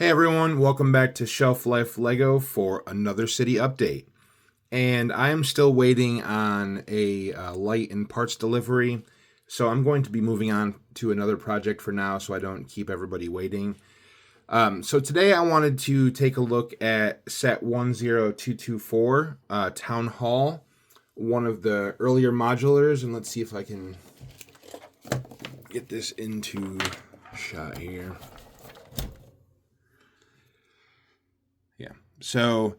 Hey everyone, welcome back to Shelf Life Lego for another city update. And I am still waiting on a light and parts delivery, so I'm going to be moving on to another project for now so I don't keep everybody waiting. So today I wanted to take a look at set 10224, Town Hall, one of the earlier modulars, and let's see if I can get this into shot here. So,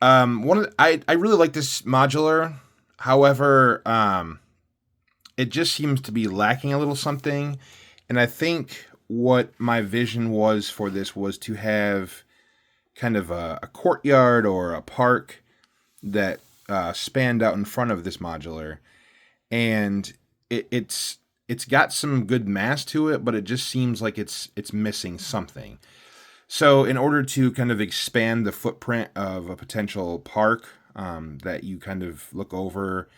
I really like this modular. However, it just seems to be lacking a little something. And I think what my vision was for this was to have kind of a courtyard or a park that spanned out in front of this modular. And it's got some good mass to it, but it just seems like it's missing something. So in order to kind of expand the footprint of a potential park that you kind of look over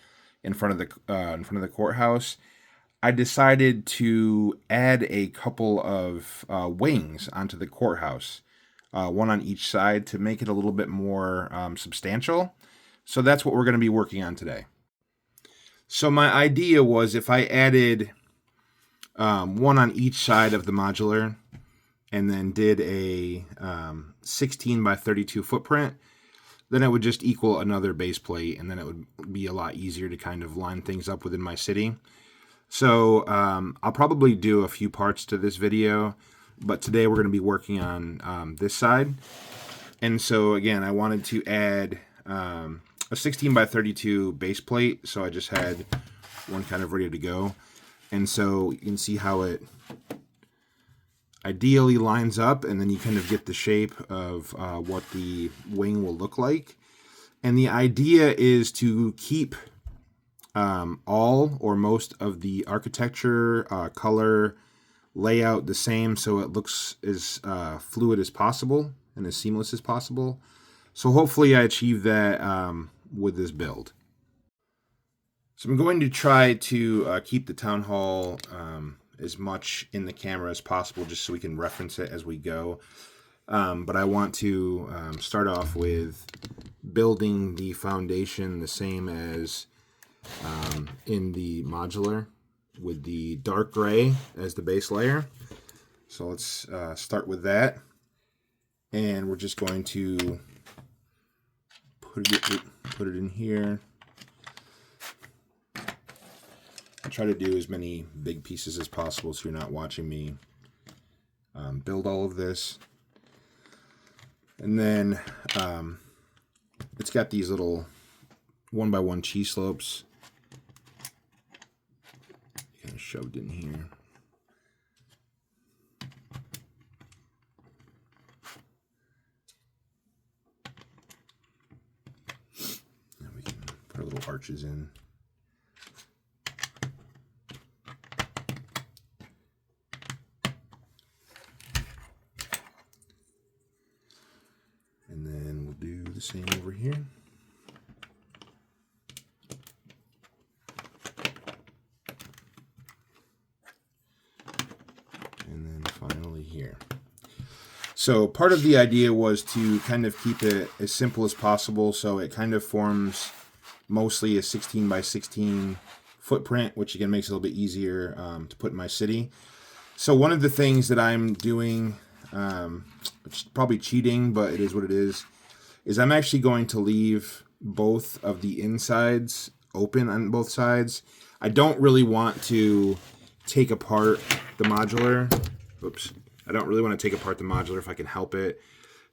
in front of the courthouse, I decided to add a couple of wings onto the courthouse, one on each side, to make it a little bit more substantial. So that's what we're going to be working on today. So my idea was if I added one on each side of the modular, and then did a 16 by 32 footprint, then it would just equal another base plate, and then it would be a lot easier to kind of line things up within my city. So I'll probably do a few parts to this video, but today we're going to be working on this side. And so again, I wanted to add a 16 by 32 base plate, so I just had one kind of ready to go. And so you can see how it ideally lines up, and then you kind of get the shape of what the wing will look like. And the idea is to keep all or most of the architecture, color, layout the same, so it looks as fluid as possible and as seamless as possible. So hopefully I achieve that with this build. So I'm going to try to keep the town hall as much in the camera as possible, just so we can reference it as we go. But I want to start off with building the foundation the same as in the modular, with the dark gray as the base layer. So let's start with that. And we're just going to put it in here. I try to do as many big pieces as possible so you're not watching me build all of this. And then it's got these little 1x1 cheese slopes kind of shoved in here. And we can put our little arches in. And then we'll do the same over here. And then finally here. So part of the idea was to kind of keep it as simple as possible, so it kind of forms mostly a 16 by 16 footprint, which again makes it a little bit easier to put in my city. So one of the things that I'm doing, which is probably cheating, but it is what it is I'm actually going to leave both of the insides open on both sides. I don't really want to take apart the modular. Oops. I don't really want to take apart the modular if I can help it.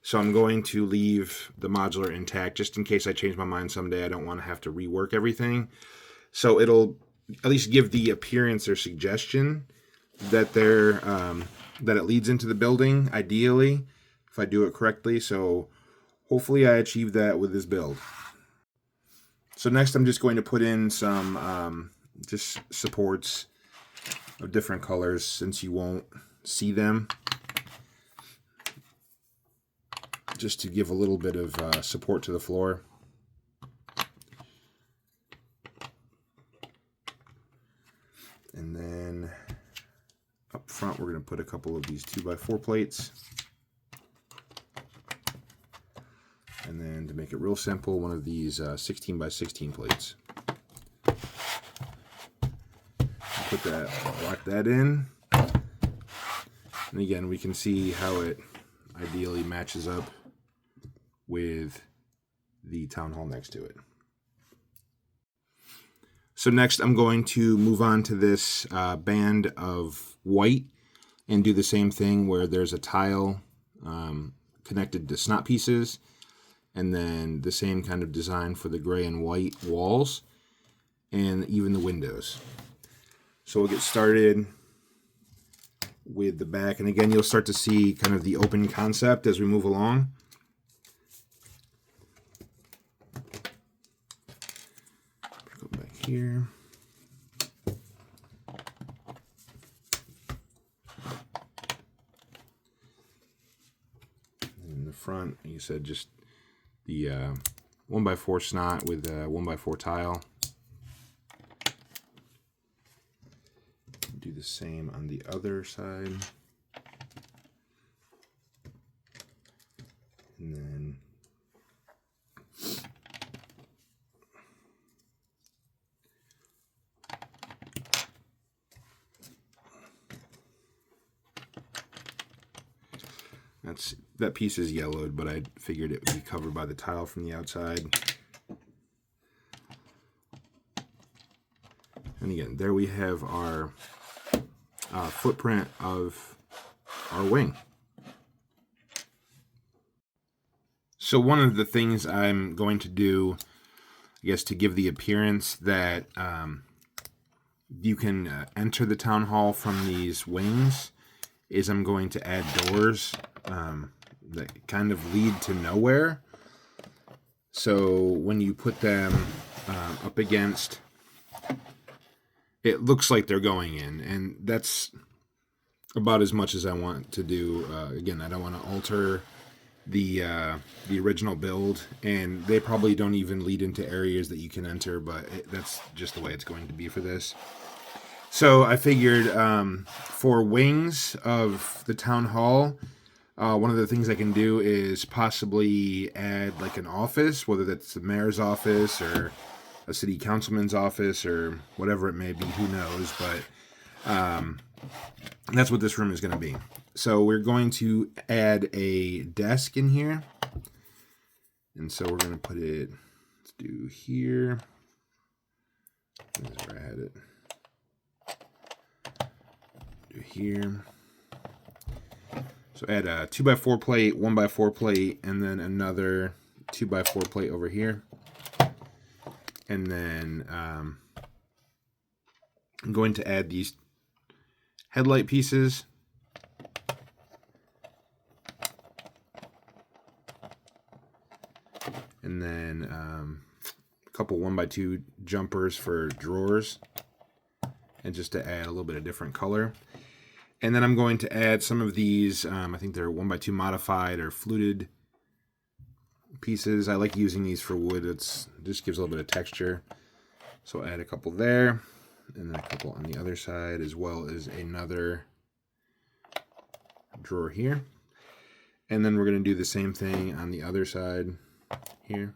So I'm going to leave the modular intact just in case I change my mind someday. I don't want to have to rework everything. So it'll at least give the appearance or suggestion that that it leads into the building, ideally, if I do it correctly. So hopefully I achieve that with this build. So next I'm just going to put in some just supports of different colors, since you won't see them, just to give a little bit of support to the floor. And then up front we're going to put a couple of these 2x4 plates. make it real simple, one of these 16 by 16 plates. Put that, lock that in. And again, we can see how it ideally matches up with the town hall next to it. So next I'm going to move on to this band of white and do the same thing where there's a tile connected to snot pieces, and then the same kind of design for the gray and white walls and even the windows. So we'll get started with the back, and again you'll start to see kind of the open concept as we move along. Go back here. In the front, you said just the 1x4 snot with a 1x4 tile. Do the same on the other side. And then that piece is yellowed, but I figured it would be covered by the tile from the outside. And again, there we have our footprint of our wing. So one of the things I'm going to do, I guess, to give the appearance that you can enter the town hall from these wings, is I'm going to add doors that kind of lead to nowhere. So when you put them up against, it looks like they're going in, and that's about as much as I want to do. Again, I don't want to alter the original build, and they probably don't even lead into areas that you can enter, but that's just the way it's going to be for this. So I figured for wings of the town hall, one of the things I can do is possibly add like an office, whether that's the mayor's office or a city councilman's office or whatever it may be, who knows, but that's what this room is going to be. So we're going to add a desk in here, and so we're going to put it, let's do here, this is where I had it, do here. So add a 2x4 plate, 1x4 plate, and then another 2x4 plate over here. And then I'm going to add these headlight pieces. And then a couple 1x2 jumpers for drawers. And just to add a little bit of different color. And then I'm going to add some of these, I think they're 1x2 modified or fluted pieces. I like using these for wood. It just gives a little bit of texture. So I'll add a couple there, and then a couple on the other side, as well as another drawer here. And then we're going to do the same thing on the other side here.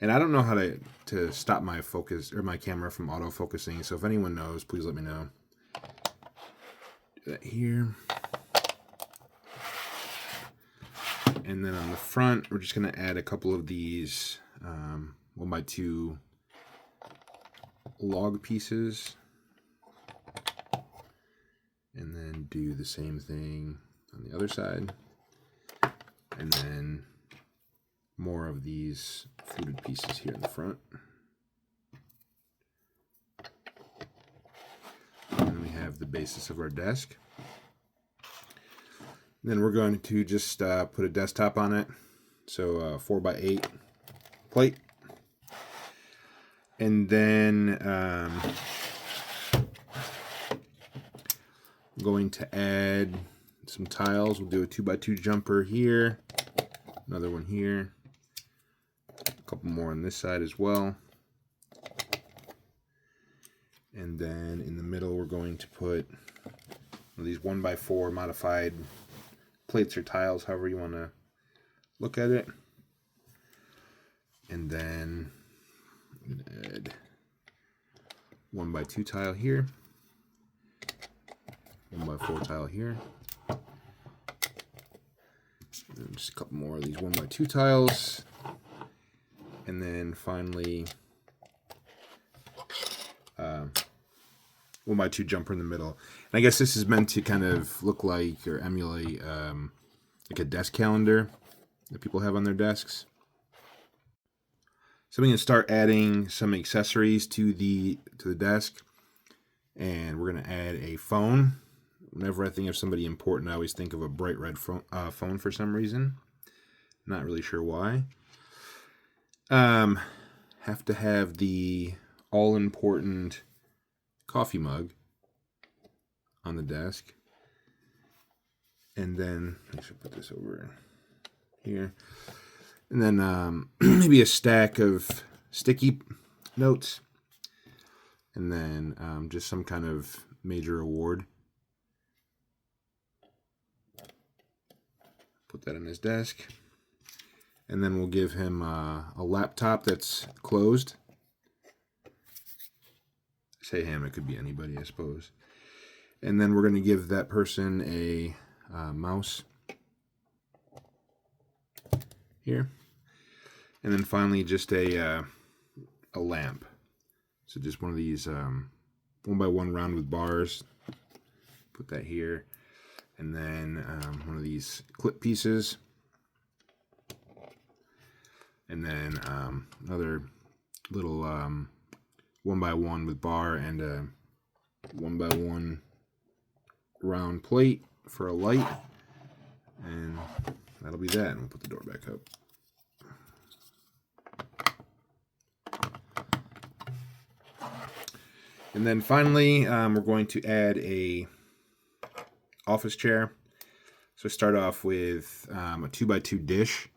And I don't know how to stop my focus or my camera from auto-focusing, so if anyone knows, please let me know. Do that here. And then on the front, we're just going to add a couple of these 1x2 log pieces. And then do the same thing on the other side. And then more of these fluted pieces here in the front. And then we have the basis of our desk. Then we're going to just put a desktop on it. So 4x8 plate. And then I'm going to add some tiles. We'll do a 2x2 jumper here. Another one here. A couple more on this side as well. And then in the middle we're going to put one of these 1x4 modified plates or tiles, however you want to look at it. And then I'm going to add 1x2 tile here, 1x4 tile here, and just a couple more of these 1x2 tiles, and then finally 1x2 jumper in the middle. And I guess this is meant to kind of look like or emulate like a desk calendar that people have on their desks. So I'm going to start adding some accessories to the desk, and we're going to add a phone. Whenever I think of somebody important, I always think of a bright red phone for some reason. Not really sure why. Have to have the all-important coffee mug on the desk, and then I should put this over here. And then maybe a stack of sticky notes. And then just some kind of major award. Put that on his desk. And then we'll give him a laptop that's closed. I say him, it could be anybody, I suppose. And then we're going to give that person a mouse here. And then finally, just a lamp. So just one of these 1x1 round with bars. Put that here. And then one of these clip pieces. And then another little 1x1 with bar and a 1x1 round plate for a light. And that'll be that. And we'll put the door back up. And then finally, we're going to add a office chair. So start off with a 2x2 dish,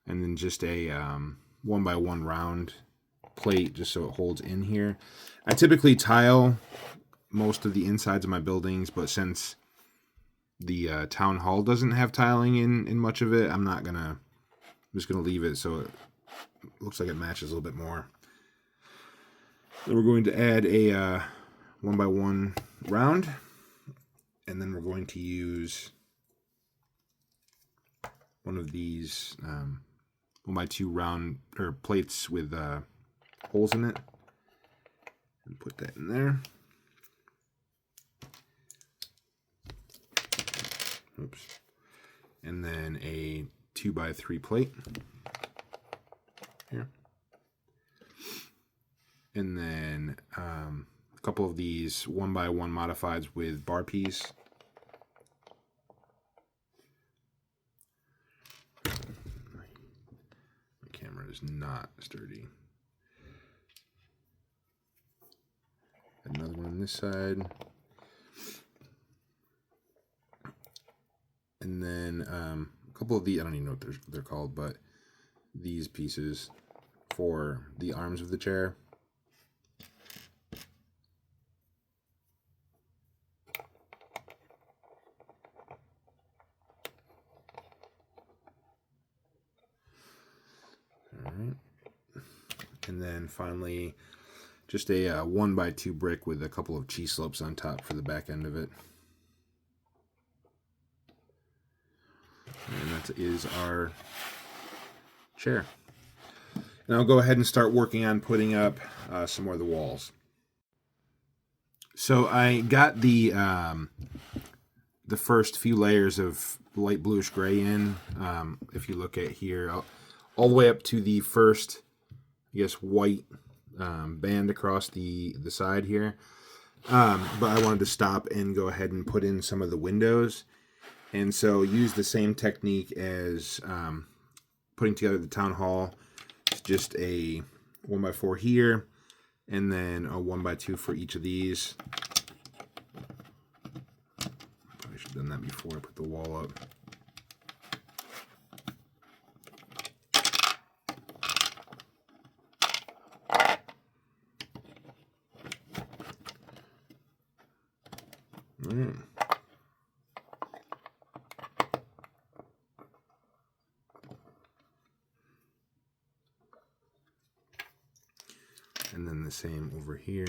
and then just a 1x1 round plate, just so it holds in here. I typically tile most of the insides of my buildings, but since the town hall doesn't have tiling in much of it, I'm just gonna leave it so it looks like it matches a little bit more. Then we're going to add a 1x1 round, and then we're going to use one of these 1x2 round or plates with holes in it, and put that in there. Oops. And then a 2x3 plate here. And then a couple of these 1x1 modifieds with bar piece. My camera is not sturdy. Another one on this side. And then a couple of the, I don't even know what they're called, but these pieces for the arms of the chair. All right. And then finally, just a 1x2 brick with a couple of cheese slopes on top for the back end of it. And that is our chair. And I'll go ahead and start working on putting up some more of the walls. So I got the first few layers of light bluish gray in. If you look at here, all the way up to the first, I guess, white band across the side here. But I wanted to stop and go ahead and put in some of the windows. And so use the same technique as putting together the town hall. It's just a 1x4 here, and then a 1x2 for each of these. Probably should have done that before I put the wall up. All right. and then the same over here.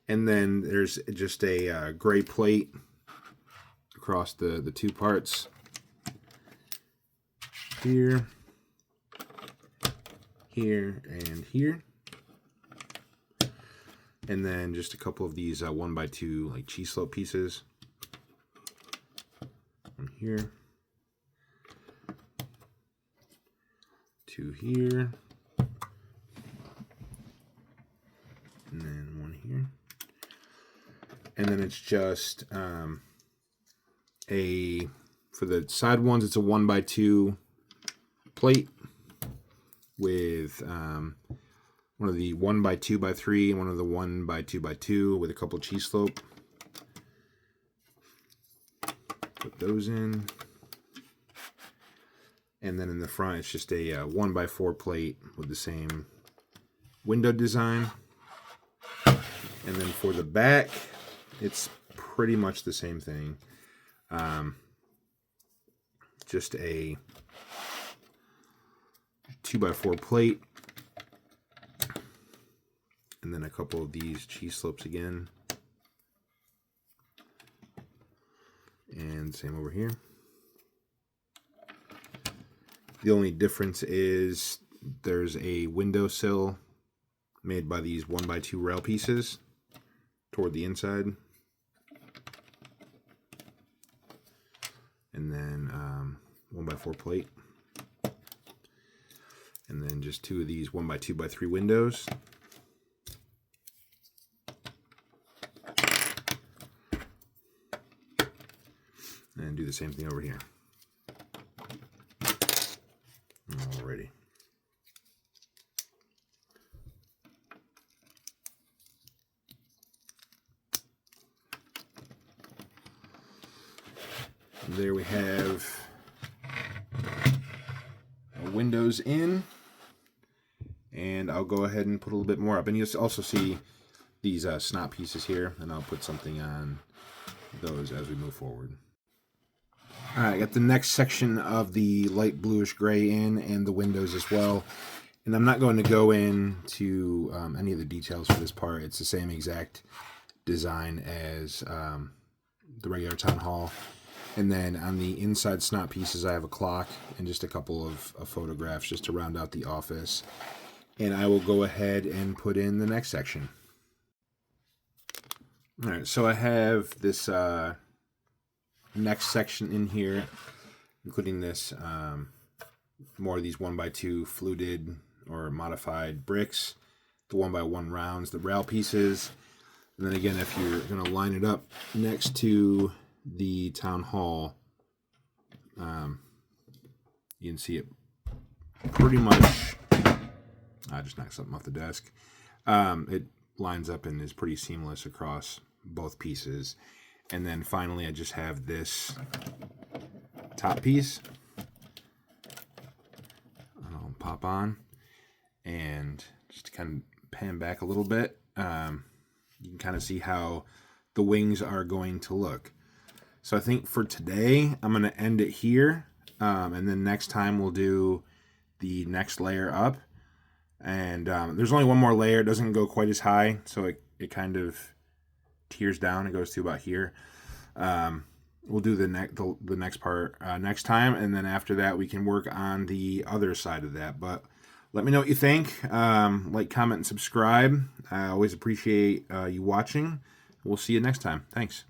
And then there's just a gray plate across the two parts here, here, and here. And then just a couple of these 1x2 like cheese slope pieces. One here, two here, and then one here. And then it's just for the side ones, it's a 1x2 plate with one of the 1x2x3 and one of the 1x2x2 with a couple cheese slope. Put those in. And then in the front, it's just a 1x4 plate with the same window design. And then for the back, it's pretty much the same thing. Just a 2x4 plate. And then a couple of these cheese slopes again. And same over here. The only difference is there's a windowsill made by these 1x2 rail pieces toward the inside. And then 1x4 plate. And then just two of these 1x2x3 windows. And do the same thing over here. Alrighty. There we have our windows in, and I'll go ahead and put a little bit more up. And you'll also see these snot pieces here, and I'll put something on those as we move forward. Alright, I got the next section of the light bluish gray in, and the windows as well. And I'm not going to go into any of the details for this part. It's the same exact design as the regular town hall. And then on the inside snot pieces, I have a clock and just a couple of photographs just to round out the office. And I will go ahead and put in the next section. Alright, so I have this next section in here, including this more of these 1x2 fluted or modified bricks, the 1x1 rounds, the rail pieces. And then again, if you're going to line it up next to the town hall, you can see it pretty much. I just knocked something off the desk. It lines up and is pretty seamless across both pieces. And then finally, I just have this top piece. I'll pop on and just kind of pan back a little bit. You can kind of see how the wings are going to look. So I think for today, I'm going to end it here. And then next time we'll do the next layer up. And there's only one more layer. It doesn't go quite as high. So it kind of tears down. It goes to about here. We'll do the next part next time. And then after that, we can work on the other side of that. But let me know what you think. Like, comment, and subscribe. I always appreciate you watching. We'll see you next time. Thanks.